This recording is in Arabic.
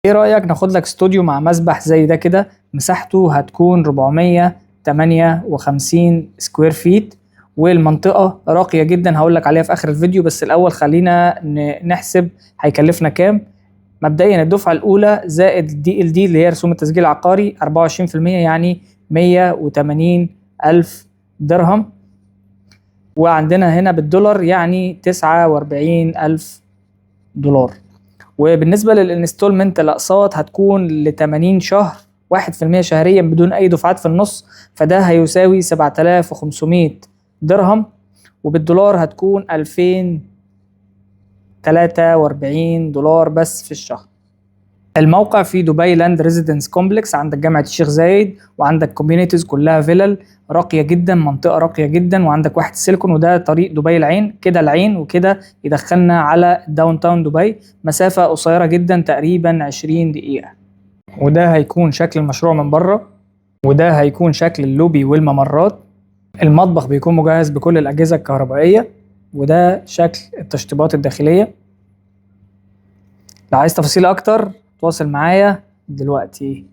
ايه رأيك ناخد لك استوديو مع مسبح زي ده كده؟ مساحته هتكون 458 سكوير فيت، والمنطقة راقية جدا هقول لك عليها في آخر الفيديو. بس الأول خلينا نحسب هيكلفنا كام. مبدئيا الدفعة الأولى زائد الدي ال دي اللي هي رسوم التسجيل العقاري 24%، يعني 180 ألف درهم، وعندنا هنا بالدولار يعني 49 ألف دولار. وبالنسبة للانستولمنت الأقساط هتكون ل 80 شهر 1% شهريا بدون أي دفعات في النص، فده هيساوي 7500 درهم، وبالدولار هتكون 2043 دولار بس في الشهر. الموقع في دبي لاند ريزيدنس كومبلكس، عندك جامعة الشيخ زايد وعندك كوميونيتيز كلها فيلل راقية جدا، منطقة راقية جدا، وعندك واحد السيليكون، وده طريق دبي العين كده، العين وكده يدخلنا على داون تاون دبي، مسافة قصيرة جدا تقريبا 20 دقيقة. وده هيكون شكل المشروع من بره، وده هيكون شكل اللوبي والممرات. المطبخ بيكون مجهز بكل الأجهزة الكهربائية، وده شكل التشطيبات الداخلية. لو عايز تفاصيل أكتر تواصل معايا دلوقتي.